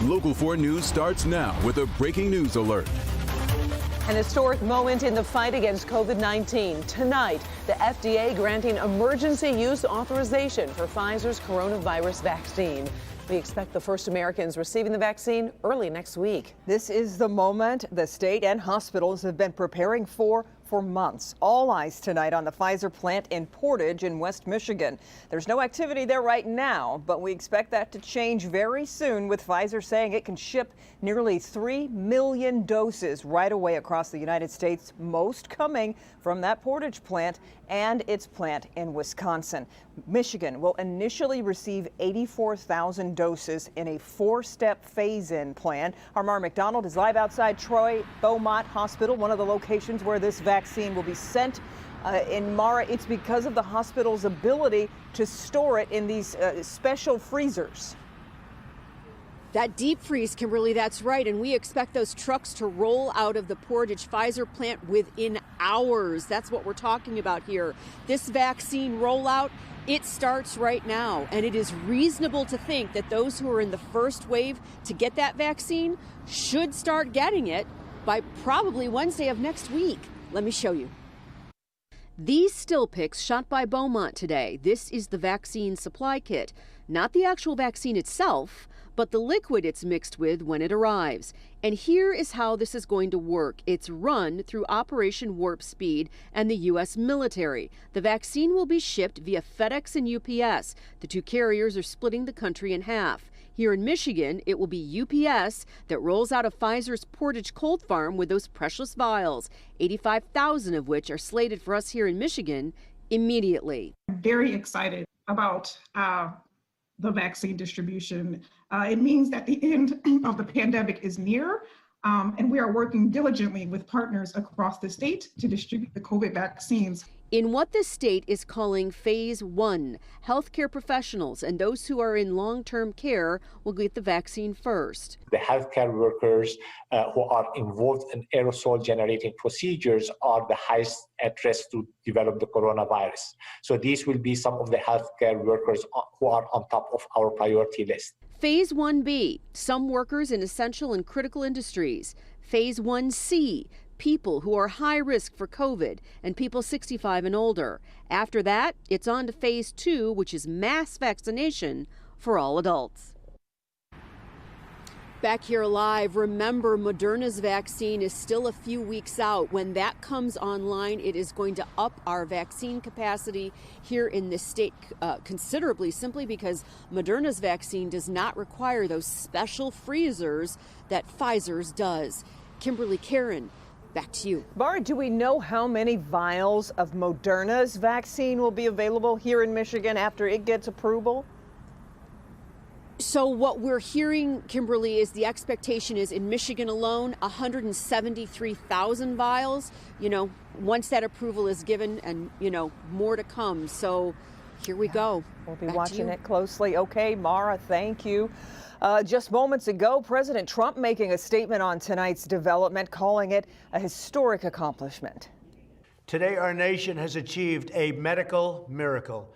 Local 4 News starts now with a breaking news alert. An historic moment in the fight against COVID-19. Tonight, the FDA granting emergency use authorization for Pfizer's coronavirus vaccine. We expect the first Americans receiving the vaccine early next week. This is the moment the state and hospitals have been preparing for months. All eyes tonight on the Pfizer plant in Portage in West Michigan. There's no activity there right now, but we expect that to change very soon, with Pfizer saying it can ship nearly 3 million doses right away across the United States, most coming from that Portage plant and its plant in Wisconsin. Michigan will initially receive 84,000 doses in a 4-step phase-in plan. Our Mara McDonald is live outside Troy Beaumont Hospital, one of the locations where this vaccine will be sent. In Mara, it's because of the hospital's ability to store it in these special freezers. That deep freeze, Kimberly, that's right. And we expect those trucks to roll out of the Portage Pfizer plant within hours. That's what we're talking about here. This vaccine rollout, it starts right now. And it is reasonable to think that those who are in the first wave to get that vaccine should start getting it by probably Wednesday of next week. Let me show you. These still pics shot by Beaumont today. This is the vaccine supply kit. Not the actual vaccine itself, but the liquid it's mixed with when it arrives. And here is how this is going to work. It's run through Operation Warp Speed and the U.S. military. The vaccine will be shipped via FedEx and UPS. The two carriers are splitting the country in half. Here in Michigan, it will be UPS that rolls out of Pfizer's Portage Cold Farm with those precious vials, 85,000 of which are slated for us here in Michigan immediately. I'm very excited about the vaccine distribution. It means that the end of the pandemic is near, and we are working diligently with partners across the state to distribute the COVID vaccines. In what the state is calling Phase 1, healthcare professionals and those who are in long-term care will get the vaccine first. The healthcare workers who are involved in aerosol-generating procedures are the highest at risk to develop the coronavirus. So these will be some of the healthcare workers who are on top of our priority list. Phase 1B, some workers in essential and critical industries. Phase 1C, people who are high risk for COVID and people 65 and older. After that, it's on to Phase 2, which is mass vaccination for all adults. Back here live, remember Moderna's vaccine is still a few weeks out. When that comes online, it is going to up our vaccine capacity here in this state considerably, simply because Moderna's vaccine does not require those special freezers that Pfizer's does. Kimberly, Karen, back to you. Mara, do we know how many vials of Moderna's vaccine will be available here in Michigan after it gets approval? So what we're hearing, Kimberly, is the expectation is in Michigan alone, 173,000 vials, once that approval is given, and, more to come. So here we go. We'll be watching it closely. Okay, Mara, thank you. Just moments ago, President Trump making a statement on tonight's development, calling it a historic accomplishment. Today, our nation has achieved a medical miracle.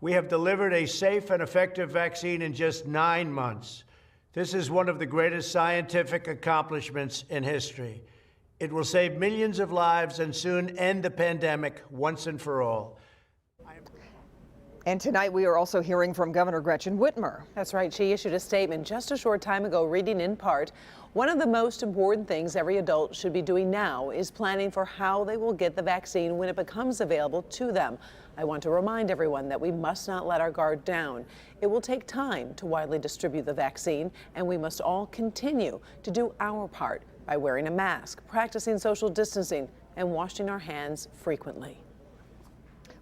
We have delivered a safe and effective vaccine in just 9 months. This is one of the greatest scientific accomplishments in history. It will save millions of lives and soon end the pandemic once and for all. And tonight we are also hearing from Governor Gretchen Whitmer. That's right. She issued a statement just a short time ago, reading in part, one of the most important things every adult should be doing now is planning for how they will get the vaccine when it becomes available to them. I want to remind everyone that we must not let our guard down. It will take time to widely distribute the vaccine, and we must all continue to do our part by wearing a mask, practicing social distancing, and washing our hands frequently.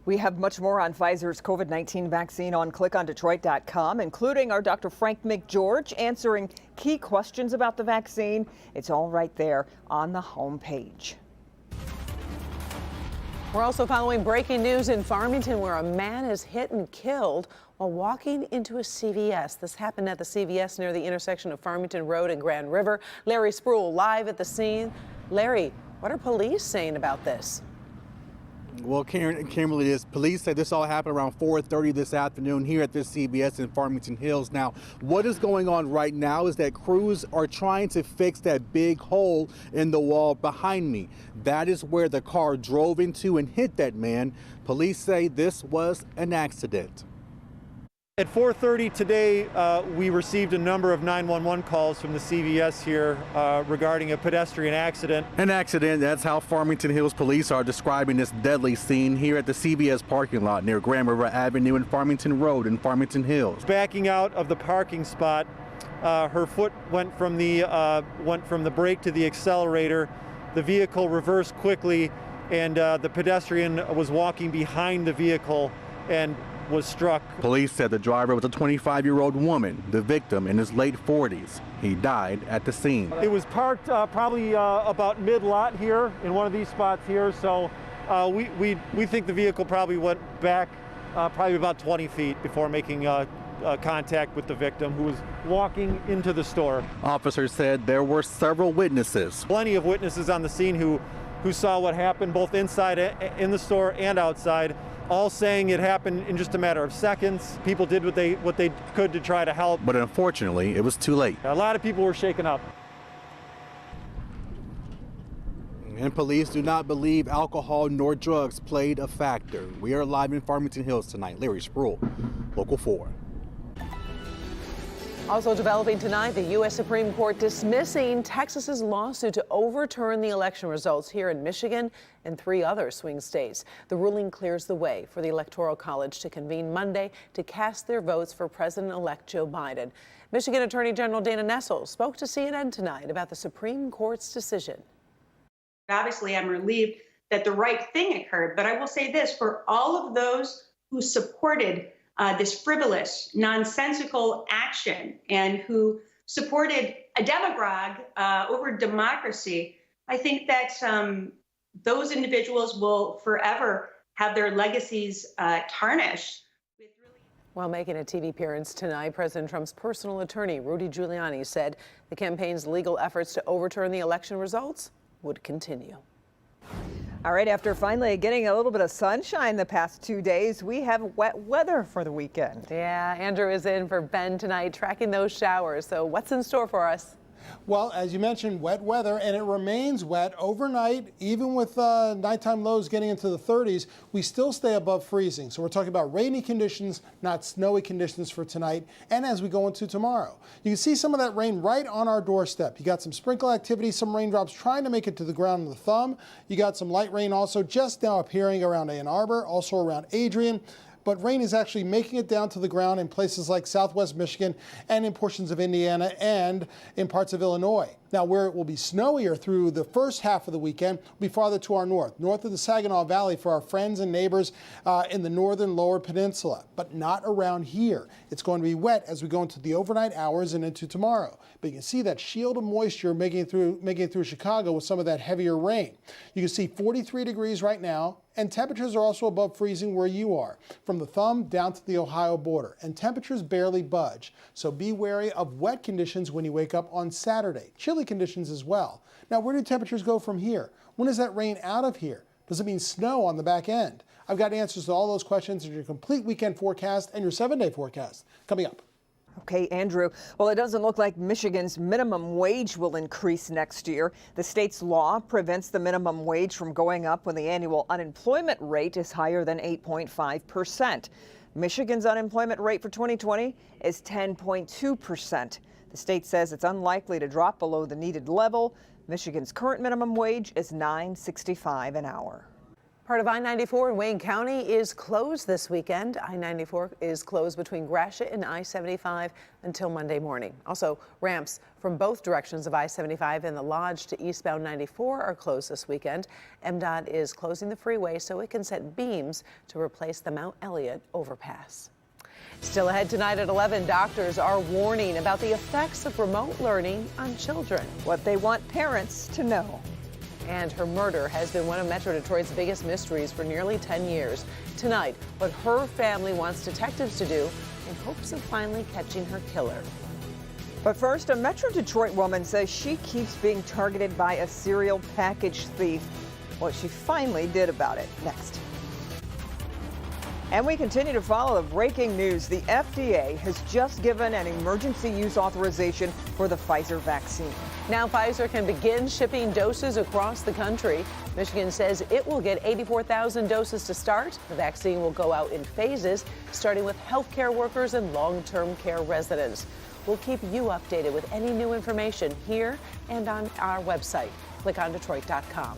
We have much more on Pfizer's COVID-19 vaccine on clickondetroit.com, including our Dr. Frank McGeorge answering key questions about the vaccine. It's all right there on the homepage. We're also following breaking news in Farmington, where a man is hit and killed while walking into a CVS. This happened at the CVS near the intersection of Farmington Road and Grand River. Larry Spruill live at the scene. Larry, what are police saying about this? Well, Kimberly, police say this all happened around 4:30 this afternoon here at this CVS in Farmington Hills. Now, what is going on right now is that crews are trying to fix that big hole in the wall behind me. That is where the car drove into and hit that man. Police say this was an accident. At 4:30 today, we received a number of 911 calls from the CVS here regarding a pedestrian accident. An accident, that's how Farmington Hills police are describing this deadly scene here at the CVS parking lot near Grand River Avenue and Farmington Road in Farmington Hills. Backing out of the parking spot, her foot went from the brake to the accelerator. The vehicle reversed quickly, and the pedestrian was walking behind the vehicle and was struck. Police said the driver was a 25-year-old woman, the victim in his late 40s. He died at the scene. It was parked probably about mid-lot here in one of these spots here, so we think the vehicle probably went back probably about 20 feet before making contact with the victim, who was walking into the store. Officers said there were several witnesses. Plenty of witnesses on the scene who saw what happened both inside in the store and outside, all saying it happened in just a matter of seconds. People did what they could to try to help. But unfortunately, it was too late. A lot of people were shaken up. And police do not believe alcohol nor drugs played a factor. We are live in Farmington Hills tonight. Larry Sproul, Local 4. Also developing tonight, the U.S. Supreme Court dismissing Texas's lawsuit to overturn the election results here in Michigan and 3 other swing states. The ruling clears the way for the Electoral College to convene Monday to cast their votes for President-elect Joe Biden. Michigan Attorney General Dana Nessel spoke to CNN tonight about the Supreme Court's decision. Obviously, I'm relieved that the right thing occurred, but I will say this, for all of those who supported this frivolous, nonsensical action and who supported a demagogue over democracy, I think that those individuals will forever have their legacies tarnished. While making a TV appearance tonight, President Trump's personal attorney, Rudy Giuliani, said the campaign's legal efforts to overturn the election results would continue. All right, after finally getting a little bit of sunshine the past 2 days, we have wet weather for the weekend. Yeah, Andrew is in for Ben tonight, tracking those showers. So what's in store for us? Well, as you mentioned, wet weather, and it remains wet overnight. Even with nighttime lows getting into the 30s, we still stay above freezing. So we're talking about rainy conditions, not snowy conditions for tonight, and as we go into tomorrow. You can see some of that rain right on our doorstep. You got some sprinkle activity, some raindrops trying to make it to the ground of the thumb. You got some light rain also just now appearing around Ann Arbor, also around Adrian. But rain is actually making it down to the ground in places like southwest Michigan and in portions of Indiana and in parts of Illinois. Now, where it will be snowier through the first half of the weekend will be farther to our north of the Saginaw Valley for our friends and neighbors in the northern lower peninsula, but not around here. It's going to be wet as we go into the overnight hours and into tomorrow. But you can see that shield of moisture making it through Chicago with some of that heavier rain. You can see 43 degrees right now, and temperatures are also above freezing where you are, from the thumb down to the Ohio border, and temperatures barely budge. So be wary of wet conditions when you wake up on Saturday. Chilly conditions as well. Now, where do temperatures go from here? When is that rain out of here? Does it mean snow on the back end? I've got answers to all those questions in your complete weekend forecast and your 7-day forecast coming up. Okay, Andrew. Well, it doesn't look like Michigan's minimum wage will increase next year. The state's law prevents the minimum wage from going up when the annual unemployment rate is higher than 8.5%. Michigan's unemployment rate for 2020 is 10.2%. The state says it's unlikely to drop below the needed level. Michigan's current minimum wage is $9.65 an hour. Part of I-94 in Wayne County is closed this weekend. I-94 is closed between Gratiot and I-75 until Monday morning. Also, ramps from both directions of I-75 and the Lodge to eastbound 94 are closed this weekend. MDOT is closing the freeway so it can set beams to replace the Mount Elliott overpass. Still ahead tonight at 11, doctors are warning about the effects of remote learning on children. What they want parents to know. And her murder has been one of Metro Detroit's biggest mysteries for nearly 10 years. Tonight, what her family wants detectives to do in hopes of finally catching her killer. But first, a Metro Detroit woman says she keeps being targeted by a serial package thief. what she finally did about it. Next. And we continue to follow the breaking news. The FDA has just given an emergency use authorization for the Pfizer vaccine. Now Pfizer can begin shipping doses across the country. Michigan says it will get 84,000 doses to start. The vaccine will go out in phases, starting with healthcare workers and long-term care residents. We'll keep you updated with any new information here and on our website. Click on Detroit.com.